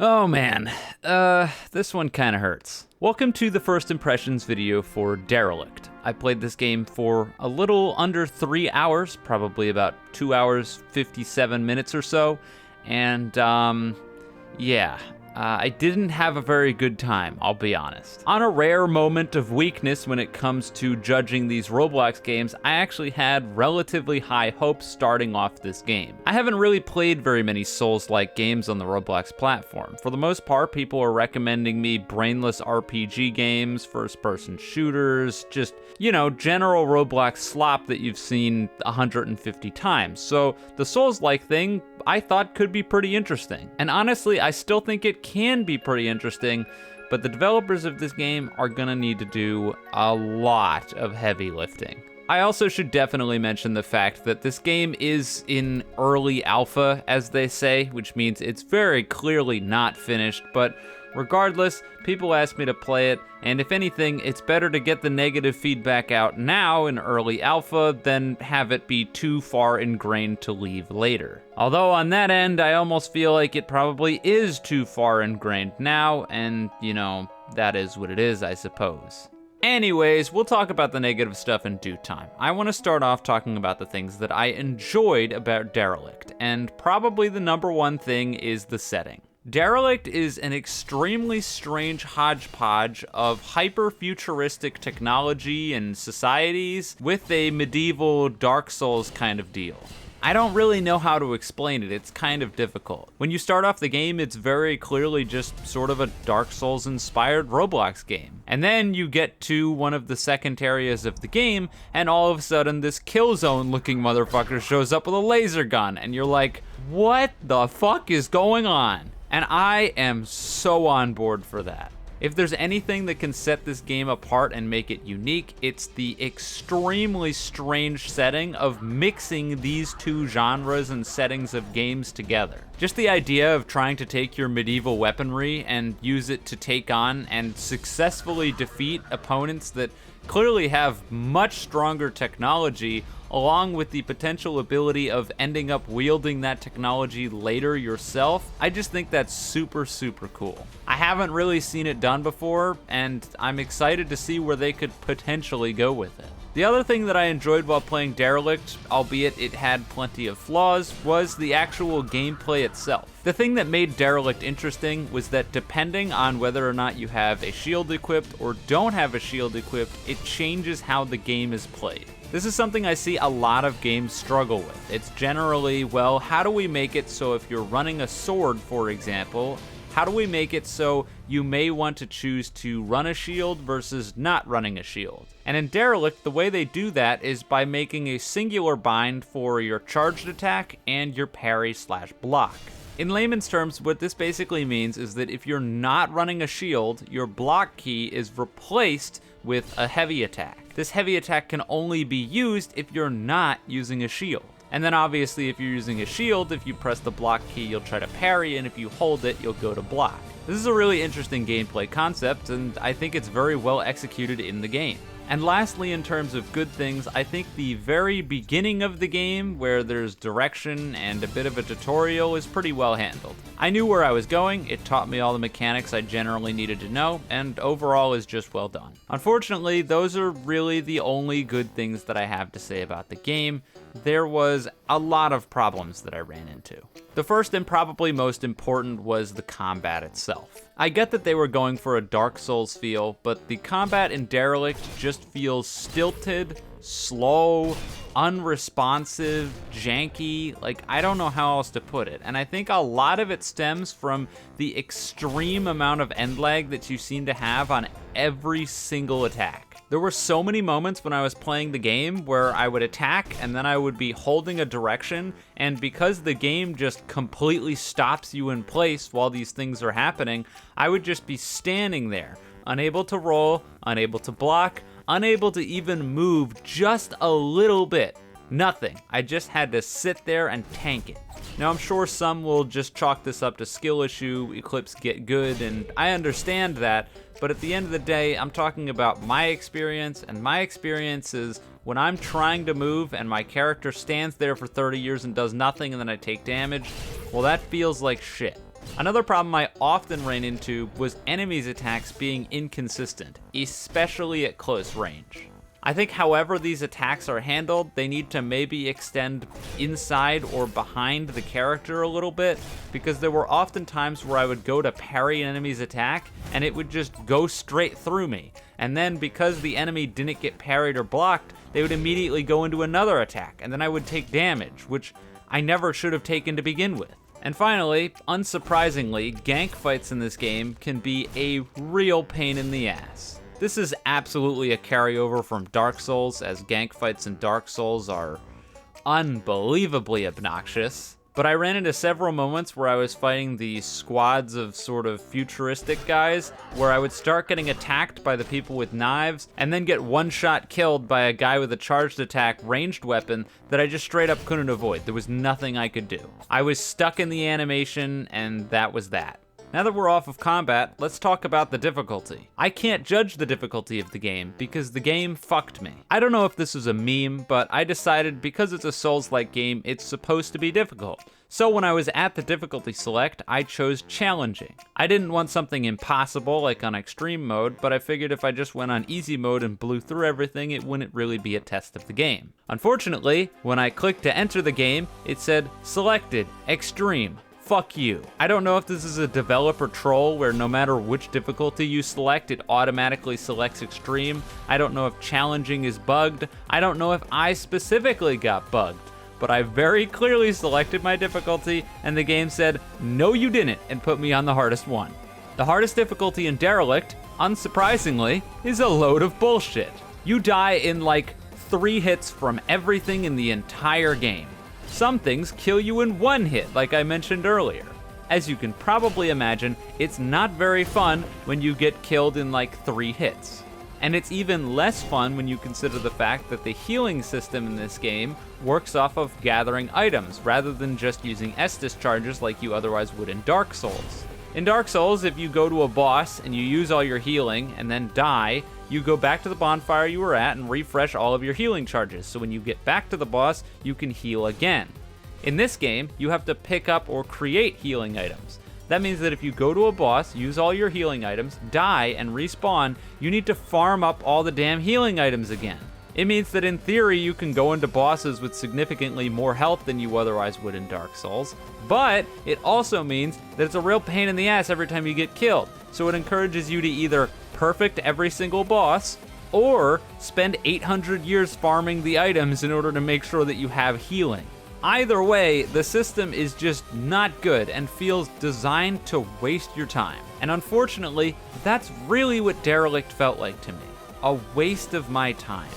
Oh man, this one kinda hurts. Welcome to the first impressions video for Derelict. I played this game for a little under 3 hours, probably about 2 hours, 57 minutes or so, and I didn't have a very good time, I'll be honest. On a rare moment of weakness when it comes to judging these Roblox games, I actually had relatively high hopes starting off this game. I haven't really played very many Souls-like games on the Roblox platform. For the most part, people are recommending me brainless RPG games, first-person shooters, just, general Roblox slop that you've seen 150 times. So the Souls-like thing, I thought could be pretty interesting. And honestly, I still think it can be pretty interesting, but the developers of this game are gonna need to do a lot of heavy lifting. I also should definitely mention the fact that this game is in early alpha, as they say, which means it's very clearly not finished, but regardless, people ask me to play it, and if anything, it's better to get the negative feedback out now in early alpha than have it be too far ingrained to leave later. Although on that end, I almost feel like it probably is too far ingrained now, and, that is what it is, I suppose. Anyways, we'll talk about the negative stuff in due time. I want to start off talking about the things that I enjoyed about Derelict, and probably the number one thing is the setting. Derelict is an extremely strange hodgepodge of hyper-futuristic technology and societies with a medieval Dark Souls kind of deal. I don't really know how to explain it, it's kind of difficult. When you start off the game, it's very clearly just sort of a Dark Souls-inspired Roblox game. And then you get to one of the second areas of the game, and all of a sudden this Killzone-looking motherfucker shows up with a laser gun, and you're like, what the fuck is going on? And I am so on board for that. If there's anything that can set this game apart and make it unique, it's the extremely strange setting of mixing these two genres and settings of games together. Just the idea of trying to take your medieval weaponry and use it to take on and successfully defeat opponents that clearly have much stronger technology, along with the potential ability of ending up wielding that technology later yourself. I just think that's super, super cool. I haven't really seen it done before, and I'm excited to see where they could potentially go with it. The other thing that I enjoyed while playing Derelict, albeit it had plenty of flaws, was the actual gameplay itself. The thing that made Derelict interesting was that depending on whether or not you have a shield equipped or don't have a shield equipped, it changes how the game is played. This is something I see a lot of games struggle with. It's generally, well, how do we make it so if you're running a sword, for example, how do we make it so you may want to choose to run a shield versus not running a shield? And in Derelict, the way they do that is by making a singular bind for your charged attack and your parry/block. In layman's terms, what this basically means is that if you're not running a shield, your block key is replaced with a heavy attack. This heavy attack can only be used if you're not using a shield. And then obviously if you're using a shield, if you press the block key, you'll try to parry, and if you hold it, you'll go to block. This is a really interesting gameplay concept, and I think it's very well executed in the game. And lastly, in terms of good things, I think the very beginning of the game, where there's direction and a bit of a tutorial, is pretty well handled. I knew where I was going, it taught me all the mechanics I generally needed to know, and overall is just well done. Unfortunately, those are really the only good things that I have to say about the game. There was a lot of problems that I ran into. The first and probably most important was the combat itself. I get that they were going for a Dark Souls feel, but the combat in Derelict just feels stilted, slow, unresponsive, janky, I don't know how else to put it. And I think a lot of it stems from the extreme amount of end lag that you seem to have on every single attack. There were so many moments when I was playing the game where I would attack and then I would be holding a direction, and because the game just completely stops you in place while these things are happening, I would just be standing there, unable to roll, unable to block, unable to even move just a little bit. Nothing. I just had to sit there and tank it. Now I'm sure some will just chalk this up to skill issue, Eclipse get good, and I understand that, but at the end of the day, I'm talking about my experience, and my experience is when I'm trying to move and my character stands there for 30 years and does nothing and then I take damage, well, that feels like shit. Another problem I often ran into was enemies' attacks being inconsistent, especially at close range. I think however these attacks are handled, they need to maybe extend inside or behind the character a little bit, because there were often times where I would go to parry an enemy's attack and it would just go straight through me. And then because the enemy didn't get parried or blocked, they would immediately go into another attack, and then I would take damage, which I never should have taken to begin with. And finally, unsurprisingly, gank fights in this game can be a real pain in the ass. This is absolutely a carryover from Dark Souls, as gank fights in Dark Souls are unbelievably obnoxious. But I ran into several moments where I was fighting these squads of sort of futuristic guys, where I would start getting attacked by the people with knives, and then get one-shot killed by a guy with a charged attack ranged weapon that I just straight up couldn't avoid. There was nothing I could do. I was stuck in the animation, and that was that. Now that we're off of combat, let's talk about the difficulty. I can't judge the difficulty of the game because the game fucked me. I don't know if this is a meme, but I decided because it's a Souls-like game, it's supposed to be difficult. So when I was at the difficulty select, I chose challenging. I didn't want something impossible like on extreme mode, but I figured if I just went on easy mode and blew through everything, it wouldn't really be a test of the game. Unfortunately, when I clicked to enter the game, it said selected, extreme. Fuck you. I don't know if this is a developer troll where no matter which difficulty you select, it automatically selects extreme. I don't know if challenging is bugged. I don't know if I specifically got bugged. But I very clearly selected my difficulty, and the game said, no you didn't, and put me on the hardest one. The hardest difficulty in Derelict, unsurprisingly, is a load of bullshit. You die in like 3 hits from everything in the entire game. Some things kill you in 1 hit, like I mentioned earlier. As you can probably imagine, it's not very fun when you get killed in like 3 hits. And it's even less fun when you consider the fact that the healing system in this game works off of gathering items, rather than just using Estus charges like you otherwise would in Dark Souls. In Dark Souls, if you go to a boss and you use all your healing and then die, you go back to the bonfire you were at and refresh all of your healing charges, so when you get back to the boss, you can heal again. In this game, you have to pick up or create healing items. That means that if you go to a boss, use all your healing items, die, and respawn, you need to farm up all the damn healing items again. It means that in theory, you can go into bosses with significantly more health than you otherwise would in Dark Souls, but it also means that it's a real pain in the ass every time you get killed, so it encourages you to either perfect every single boss, or spend 800 years farming the items in order to make sure that you have healing. Either way, the system is just not good and feels designed to waste your time. And unfortunately, that's really what Derelict felt like to me. A waste of my time.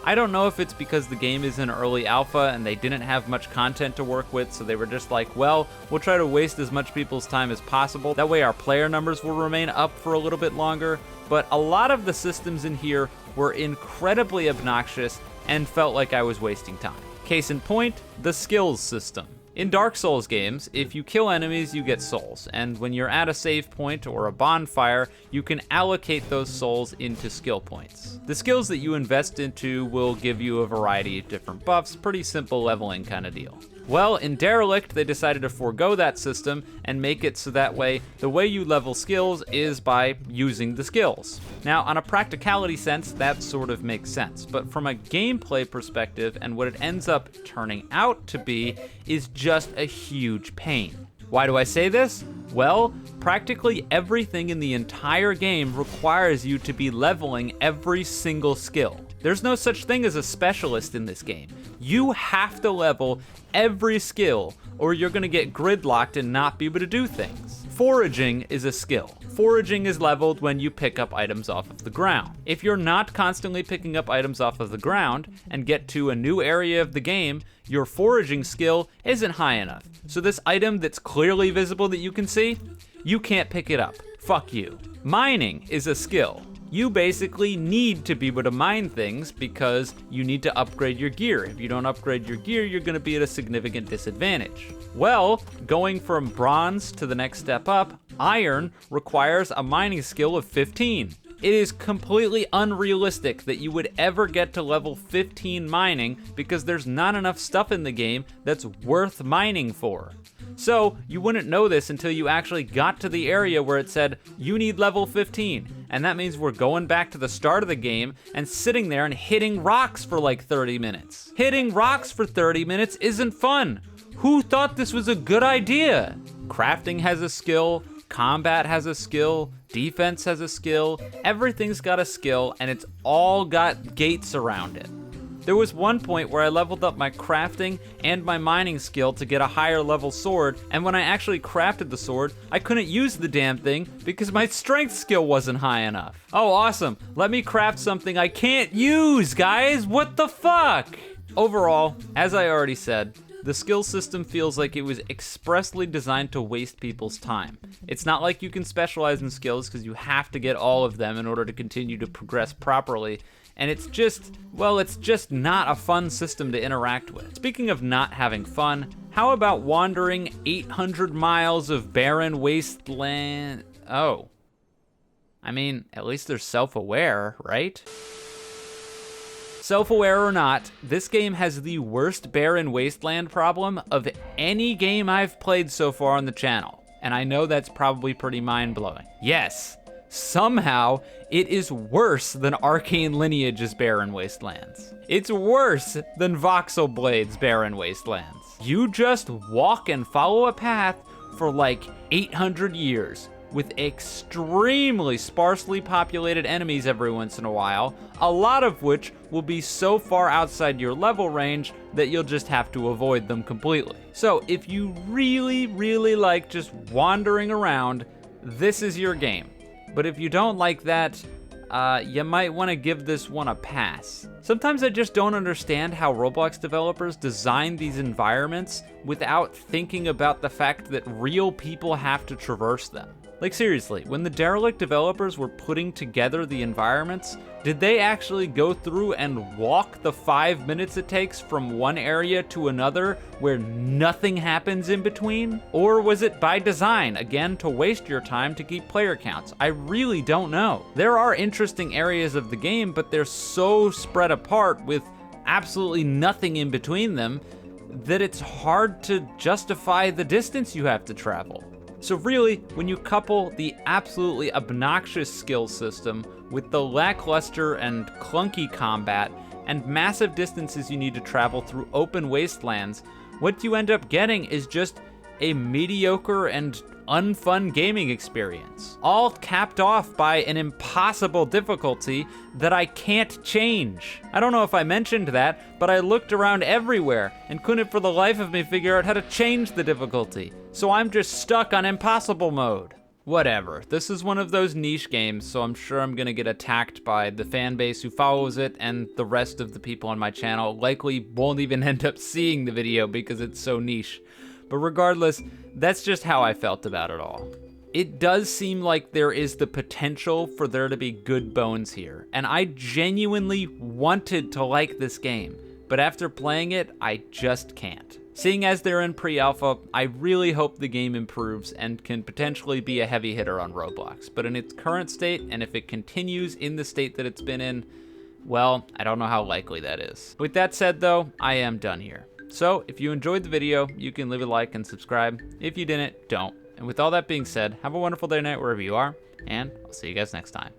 I don't know if it's because the game is in early alpha and they didn't have much content to work with, so they were just like, well, we'll try to waste as much people's time as possible. That way our player numbers will remain up for a little bit longer. But a lot of the systems in here were incredibly obnoxious and felt like I was wasting time. Case in point, the skills system. In Dark Souls games, if you kill enemies, you get souls, and when you're at a save point or a bonfire, you can allocate those souls into skill points. The skills that you invest into will give you a variety of different buffs, pretty simple leveling kind of deal. Well, in Derelict, they decided to forego that system and make it so that way the way you level skills is by using the skills. Now, on a practicality sense, that sort of makes sense, but from a gameplay perspective and what it ends up turning out to be is just a huge pain. Why do I say this? Well, practically everything in the entire game requires you to be leveling every single skill. There's no such thing as a specialist in this game. You have to level every skill or you're gonna get gridlocked and not be able to do things. Foraging is a skill. Foraging is leveled when you pick up items off of the ground. If you're not constantly picking up items off of the ground and get to a new area of the game, your foraging skill isn't high enough. So this item that's clearly visible that you can see, you can't pick it up. Fuck you. Mining is a skill. You basically need to be able to mine things because you need to upgrade your gear. If you don't upgrade your gear, you're gonna be at a significant disadvantage. Well, going from bronze to the next step up, iron requires a mining skill of 15. It is completely unrealistic that you would ever get to level 15 mining because there's not enough stuff in the game that's worth mining for. So you wouldn't know this until you actually got to the area where it said, you need level 15. And that means we're going back to the start of the game and sitting there and hitting rocks for like 30 minutes. Hitting rocks for 30 minutes isn't fun. Who thought this was a good idea? Crafting has a skill, combat has a skill, defense has a skill, everything's got a skill, and it's all got gates around it. There was one point where I leveled up my crafting and my mining skill to get a higher level sword, and when I actually crafted the sword, I couldn't use the damn thing because my strength skill wasn't high enough. Oh, awesome. Let me craft something I can't use, guys. What the fuck? Overall, as I already said, the skill system feels like it was expressly designed to waste people's time. It's not like you can specialize in skills because you have to get all of them in order to continue to progress properly. And it's just, well, it's just not a fun system to interact with. Speaking of not having fun, how about wandering 800 miles of barren wasteland? Oh. I mean, at least they're self-aware, right? Self-aware or not, this game has the worst barren wasteland problem of any game I've played so far on the channel. And I know that's probably pretty mind-blowing. Yes. Somehow, it is worse than Arcane Lineage's Barren Wastelands. It's worse than Voxel Blade's Barren Wastelands. You just walk and follow a path for like 800 years with extremely sparsely populated enemies every once in a while, a lot of which will be so far outside your level range that you'll just have to avoid them completely. So if you really, really like just wandering around, this is your game. But if you don't like that, you might want to give this one a pass. Sometimes I just don't understand how Roblox developers design these environments without thinking about the fact that real people have to traverse them. Like seriously, when the Derelict developers were putting together the environments, did they actually go through and walk the 5 minutes it takes from one area to another where nothing happens in between? Or was it by design, again, to waste your time to keep player counts? I really don't know. There are interesting areas of the game, but they're so spread apart with absolutely nothing in between them that it's hard to justify the distance you have to travel. So really, when you couple the absolutely obnoxious skill system with the lackluster and clunky combat and massive distances you need to travel through open wastelands, what you end up getting is just a mediocre and unfun gaming experience, all capped off by an impossible difficulty that I can't change. I don't know if I mentioned that, but I looked around everywhere and couldn't for the life of me figure out how to change the difficulty. So I'm just stuck on impossible mode. Whatever, this is one of those niche games, so I'm sure I'm gonna get attacked by the fan base who follows it, and the rest of the people on my channel likely won't even end up seeing the video because it's so niche. But regardless, that's just how I felt about it all. It does seem like there is the potential for there to be good bones here, and I genuinely wanted to like this game, but after playing it, I just can't. Seeing as they're in pre-alpha, I really hope the game improves and can potentially be a heavy hitter on Roblox, but in its current state, and if it continues in the state that it's been in, well, I don't know how likely that is. With that said though, I am done here. So if you enjoyed the video, you can leave a like and subscribe. If you didn't, don't. And with all that being said, have a wonderful day or night wherever you are, and I'll see you guys next time.